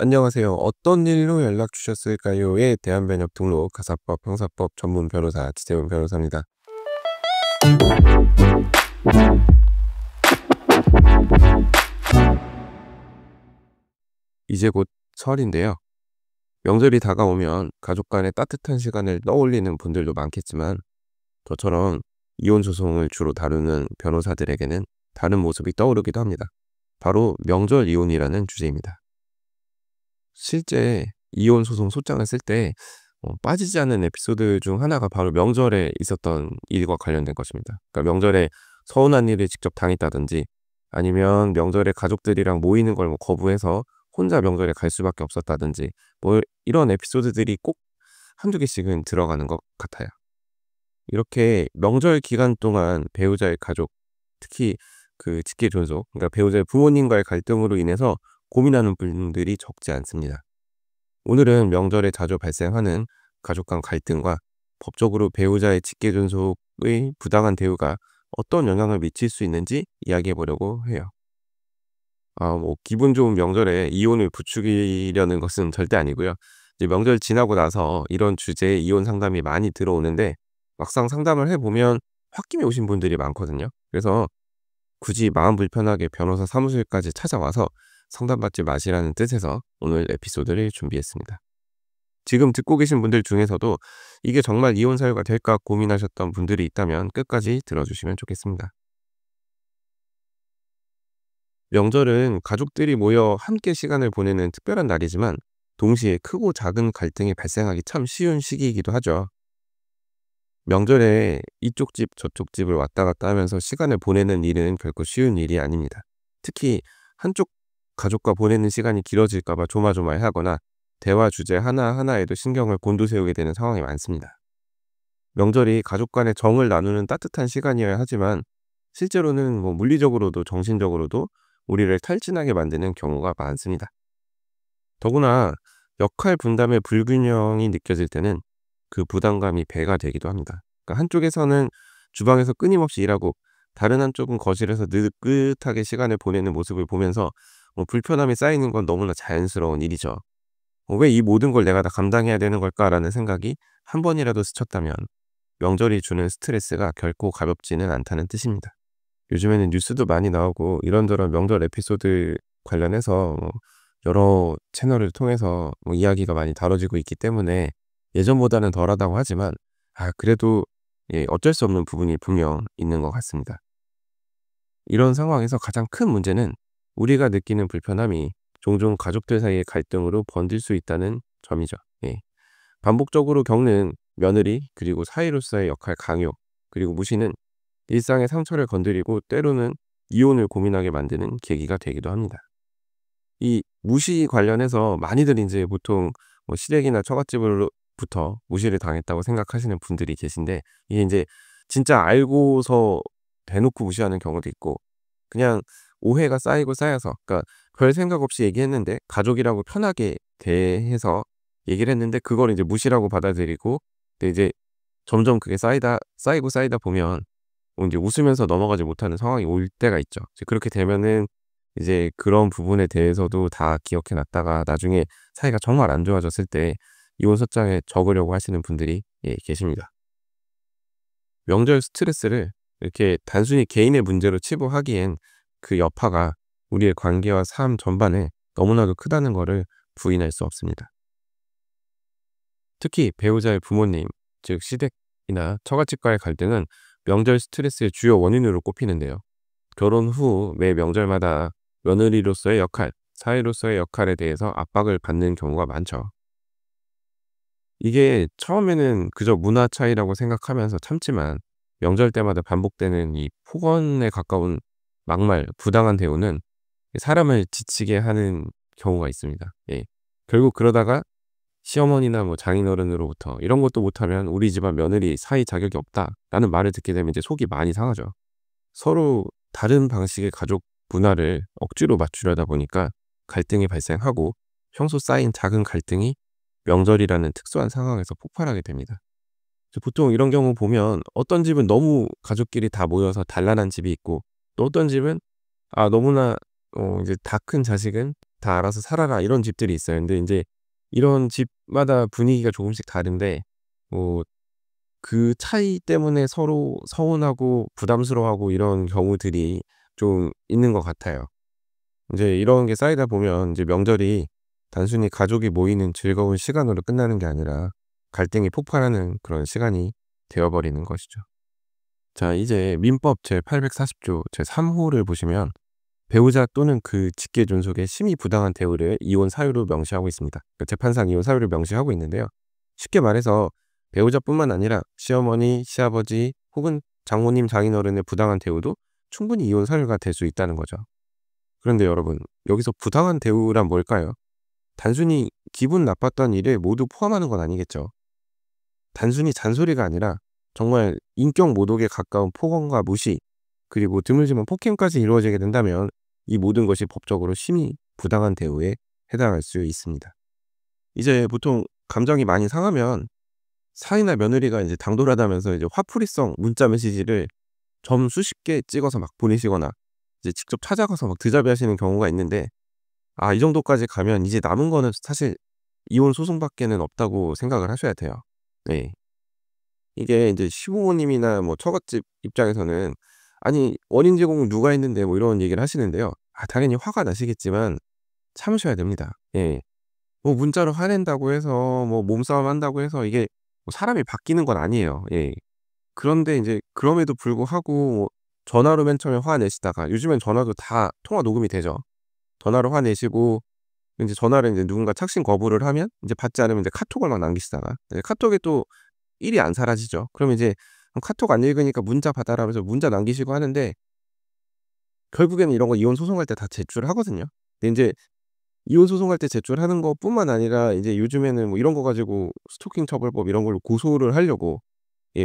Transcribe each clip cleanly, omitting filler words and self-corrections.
안녕하세요. 어떤 일로 연락 주셨을까요?에 대한 변협 등록 가사법 형사법 전문 변호사 지재훈 변호사입니다. 이제 곧 설인데요. 명절이 다가오면 가족 간의 따뜻한 시간을 떠올리는 분들도 많겠지만 저처럼 이혼 소송을 주로 다루는 변호사들에게는 다른 모습이 떠오르기도 합니다. 바로 명절 이혼이라는 주제입니다. 실제 이혼 소송 소장을 쓸 때 빠지지 않는 에피소드 중 하나가 바로 명절에 있었던 일과 관련된 것입니다. 그러니까 명절에 서운한 일을 직접 당했다든지 아니면 명절에 가족들이랑 모이는 걸 거부해서 혼자 명절에 갈 수밖에 없었다든지 이런 에피소드들이 꼭 한두 개씩은 들어가는 것 같아요. 이렇게 명절 기간 동안 배우자의 가족, 특히 그 직계 존속, 그러니까 배우자의 부모님과의 갈등으로 인해서 고민하는 분들이 적지 않습니다. 오늘은 명절에 자주 발생하는 가족 간 갈등과 법적으로 배우자의 직계 존속의 부당한 대우가 어떤 영향을 미칠 수 있는지 이야기해 보려고 해요. 기분 좋은 명절에 이혼을 부추기려는 것은 절대 아니고요. 이제 명절 지나고 나서 이런 주제의 이혼 상담이 많이 들어오는데 막상 상담을 해 보면 홧김에 오신 분들이 많거든요. 그래서 굳이 마음 불편하게 변호사 사무실까지 찾아와서 상담받지 마시라는 뜻에서 오늘 에피소드를 준비했습니다. 지금 듣고 계신 분들 중에서도 이게 정말 이혼 사유가 될까 고민하셨던 분들이 있다면 끝까지 들어주시면 좋겠습니다. 명절은 가족들이 모여 함께 시간을 보내는 특별한 날이지만 동시에 크고 작은 갈등이 발생하기 참 쉬운 시기이기도 하죠. 명절에 이쪽 집 저쪽 집을 왔다 갔다 하면서 시간을 보내는 일은 결코 쉬운 일이 아닙니다. 특히 한쪽 가족과 보내는 시간이 길어질까 봐 조마조마해하거나 대화 주제 하나하나에도 신경을 곤두세우게 되는 상황이 많습니다. 명절이 가족 간의 정을 나누는 따뜻한 시간이어야 하지만 실제로는 물리적으로도 정신적으로도 우리를 탈진하게 만드는 경우가 많습니다. 더구나 역할 분담의 불균형이 느껴질 때는 그 부담감이 배가 되기도 합니다. 그러니까 한쪽에서는 주방에서 끊임없이 일하고 다른 한쪽은 거실에서 느긋하게 시간을 보내는 모습을 보면서 불편함이 쌓이는 건 너무나 자연스러운 일이죠. 왜 이 모든 걸 내가 다 감당해야 되는 걸까라는 생각이 한 번이라도 스쳤다면 명절이 주는 스트레스가 결코 가볍지는 않다는 뜻입니다. 요즘에는 뉴스도 많이 나오고 이런저런 명절 에피소드 관련해서 여러 채널을 통해서 이야기가 많이 다뤄지고 있기 때문에 예전보다는 덜하다고 하지만 그래도 어쩔 수 없는 부분이 분명 있는 것 같습니다. 이런 상황에서 가장 큰 문제는 우리가 느끼는 불편함이 종종 가족들 사이의 갈등으로 번질 수 있다는 점이죠. 반복적으로 겪는 며느리 그리고 사위로서의 역할 강요 그리고 무시는 일상의 상처를 건드리고 때로는 이혼을 고민하게 만드는 계기가 되기도 합니다. 이 무시 관련해서 많이들 이제 보통 시댁이나 처갓집으로부터 무시를 당했다고 생각하시는 분들이 계신데 이게 이제 진짜 알고서 대놓고 무시하는 경우도 있고 그냥 오해가 쌓이고 쌓여서 그러니까 별 생각 없이 얘기했는데 가족이라고 편하게 대해서 얘기를 했는데 그걸 이제 무시라고 받아들이고 근데 이제 점점 그게 쌓이고 쌓이다 보면 이제 웃으면서 넘어가지 못하는 상황이 올 때가 있죠. 이제 그렇게 되면은 이제 그런 부분에 대해서도 다 기억해 놨다가 나중에 사이가 정말 안 좋아졌을 때 이혼 소장에 적으려고 하시는 분들이 계십니다. 명절 스트레스를 이렇게 단순히 개인의 문제로 치부하기엔 그 여파가 우리의 관계와 삶 전반에 너무나도 크다는 거를 부인할 수 없습니다. 특히 배우자의 부모님, 즉 시댁이나 처갓집과의 갈등은 명절 스트레스의 주요 원인으로 꼽히는데요. 결혼 후 매 명절마다 며느리로서의 역할, 사위로서의 역할에 대해서 압박을 받는 경우가 많죠. 이게 처음에는 그저 문화 차이라고 생각하면서 참지만 명절 때마다 반복되는 이 폭언에 가까운 막말, 부당한 대우는 사람을 지치게 하는 경우가 있습니다. 결국 그러다가 시어머니나 장인어른으로부터 "이런 것도 못하면 우리 집안 며느리 사위 자격이 없다."라는 말을 듣게 되면 이제 속이 많이 상하죠. 서로 다른 방식의 가족 문화를 억지로 맞추려다 보니까 갈등이 발생하고 평소 쌓인 작은 갈등이 명절이라는 특수한 상황에서 폭발하게 됩니다. 보통 이런 경우 보면 어떤 집은 너무 가족끼리 다 모여서 단란한 집이 있고 또 어떤 집은 너무나 이제 다 큰 자식은 다 알아서 살아라 이런 집들이 있어요. 근데 인제 이런 집마다 분위기가 조금씩 다른데 뭐 그 차이 때문에 서로 서운하고 부담스러워하고 이런 경우들이 좀 있는 것 같아요. 인제 이런 게 쌓이다 보면 인제 명절이 단순히 가족이 모이는 즐거운 시간으로 끝나는 게 아니라 갈등이 폭발하는 그런 시간이 되어 버리는 것이죠. 자, 이제 민법 제840조 제3 호를 보시면 배우자 또는 그 직계 존속의 심히 부당한 대우를 이혼 사유로 명시하고 있습니다. 그 재판상 이혼 사유를 명시하고 있는데요. 쉽게 말해서 배우자뿐만 아니라 시어머니, 시아버지 혹은 장모님, 장인어른의 부당한 대우도 충분히 이혼 사유가 될 수 있다는 거죠. 그런데 여러분, 여기서 부당한 대우란 뭘까요? 단순히 기분 나빴던 일을 모두 포함하는 건 아니겠죠. 단순히 잔소리가 아니라 정말 인격 모독에 가까운 폭언과 무시, 그리고 드물지만 폭행까지 이루어지게 된다면 이 모든 것이 법적으로 심히 부당한 대우에 해당할 수 있습니다. 이제 보통 감정이 많이 상하면 사위나 며느리가 이제 당돌하다면서 이제 화풀이성 문자 메시지를 점 수십 개 찍어서 막 보내시거나 이제 직접 찾아가서 막 드자베 하시는 경우가 있는데, 이 정도까지 가면 이제 남은 거는 사실 이혼 소송밖에는 없다고 생각을 하셔야 돼요. 네. 이게 인제 시부모님이나 뭐 처갓집 입장에서는 "아니 원인 제공은 누가 했는데." 뭐 이런 얘기를 하시는데요. 당연히 화가 나시겠지만 참으셔야 됩니다. 예. 뭐 문자로 화낸다고 해서 뭐 몸싸움 한다고 해서 이게 뭐 사람이 바뀌는 건 아니에요. 예. 그런데 인제 그럼에도 불구하고 뭐 전화로 맨 처음에 화내시다가, 요즘엔 전화도 다 통화 녹음이 되죠. 전화로 화내시고 인제 전화를 인제 누군가 착신 거부를 하면 인제 받지 않으면 이제 카톡을 막 남기시다가 카톡에 또 일이 안 사라지죠. 그러면 이제 카톡 안 읽으니까 문자 받아라 하면서 문자 남기시고 하는데, 결국에는 이런 거 이혼 소송할 때 다 제출을 하거든요. 근데 인제 이혼 소송할 때 제출하는 것뿐만 아니라 이제 요즘에는 뭐 이런 거 가지고 스토킹 처벌법 이런 걸로 고소를 하려고,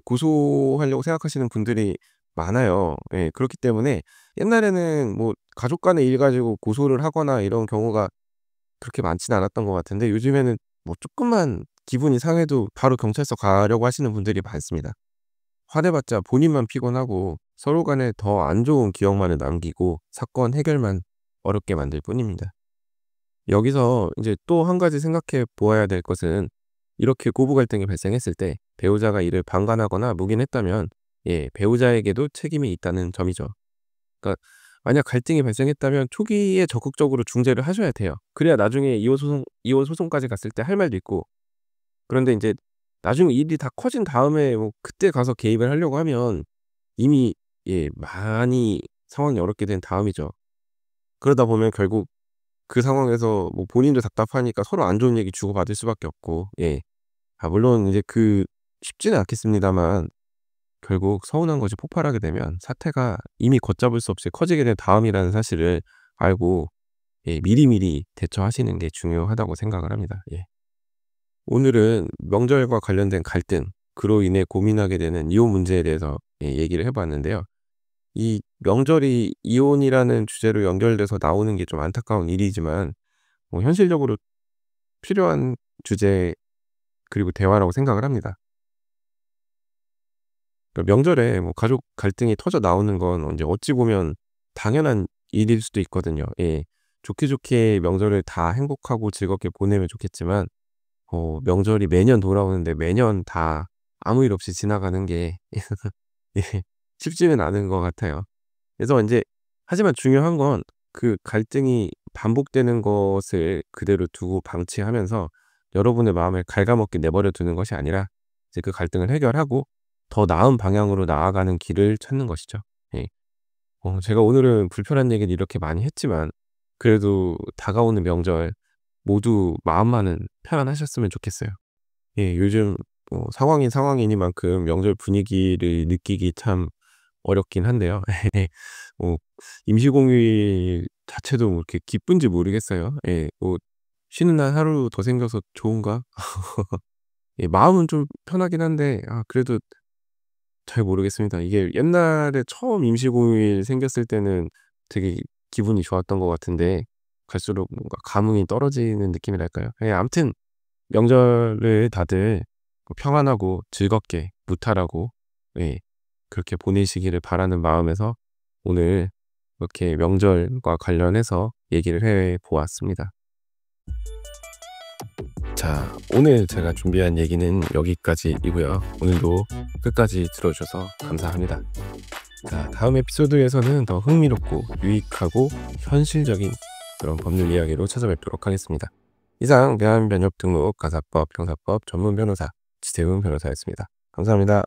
고소하려고 생각하시는 분들이 많아요. 예. 그렇기 때문에 옛날에는 뭐 가족 간의 일 가지고 고소를 하거나 이런 경우가 그렇게 많지는 않았던 것 같은데, 요즘에는 뭐 쪼끔만 기분이 상해도 바로 경찰서 가려고 하시는 분들이 많습니다. 화내봤자 본인만 피곤하고 서로 간에 더 안 좋은 기억만을 남기고 사건 해결만 어렵게 만들 뿐입니다. 여기서 이제 또 한 가지 생각해 보아야 될 것은, 이렇게 고부 갈등이 발생했을 때 배우자가 이를 방관하거나 묵인했다면 배우자에게도 책임이 있다는 점이죠. 그러니까 만약 갈등이 발생했다면 초기에 적극적으로 중재를 하셔야 돼요. 그래야 나중에 이혼 소송까지 갔을 때 할 말도 있고. 그런데 인제 나중에 일이 다 커진 다음에 뭐 그때 가서 개입을 하려고 하면 이미 많이 상황이 어렵게 된 다음이죠. 그러다 보면 결국 그 상황에서 뭐 본인도 답답하니까 서로 안 좋은 얘기 주고받을 수밖에 없고. 물론 이제 쉽지는 않겠습니다만 결국 서운한 것이 폭발하게 되면 사태가 이미 걷잡을 수 없이 커지게 된 다음이라는 사실을 알고 미리미리 대처하시는 게 중요하다고 생각을 합니다. 오늘은 명절과 관련된 갈등, 그로 인해 고민하게 되는 이혼 문제에 대해서 얘기를 해 봤는데요. 이 명절이 이혼이라는 주제로 연결돼서 나오는 게 좀 안타까운 일이지만 뭐 현실적으로 필요한 주제, 그리고 대화라고 생각을 합니다. 그러니까 명절에 뭐 가족 갈등이 터져 나오는 건 이제 어찌 보면 당연한 일일 수도 있거든요. 좋게 좋게 명절을 다 행복하고 즐겁게 보내면 좋겠지만 명절이 매년 돌아오는데 매년 다 아무 일 없이 지나가는 게 예 쉽지는 않은 것 같아요. 그래서 인제 하지만 중요한 건 그 갈등이 반복되는 것을 그대로 두고 방치하면서 여러분의 마음을 갉아먹게 내버려 두는 것이 아니라 이제 그 갈등을 해결하고 더 나은 방향으로 나아가는 길을 찾는 것이죠. 예. 제가 오늘은 불편한 얘기를 이렇게 많이 했지만 그래도 다가오는 명절 모두 마음만은 편안하셨으면 좋겠어요. 요즘 상황이 상황이니만큼 명절 분위기를 느끼기 참 어렵긴 한데요. 뭐 임시공휴일 자체도 뭐 이렇게 기쁜지 모르겠어요. 뭐 '쉬는 날 하루 더 생겨서 좋은가?' 마음은 좀 편하긴 한데 그래도 잘 모르겠습니다. 이게 옛날에 처음 임시공휴일 생겼을 때는 되게 기분이 좋았던 것 같은데 갈수록 뭔가 감흥이 떨어지는 느낌이랄까요? 아무튼 명절을 다들 평안하고 즐겁게 무탈하고 그렇게 보내시기를 바라는 마음에서 오늘 이렇게 명절과 관련해서 얘기를 해 보았습니다. 자, 오늘 제가 준비한 얘기는 여기까지이고요. 오늘도 끝까지 들어주셔서 감사합니다. 자, 다음 에피소드에서는 더 흥미롭고 유익하고 현실적인 그런 법률 이야기로 찾아뵙도록 하겠습니다. 이상 대한변협 등록 가사법 형사법 전문 변호사 지세훈 변호사였습니다. 감사합니다.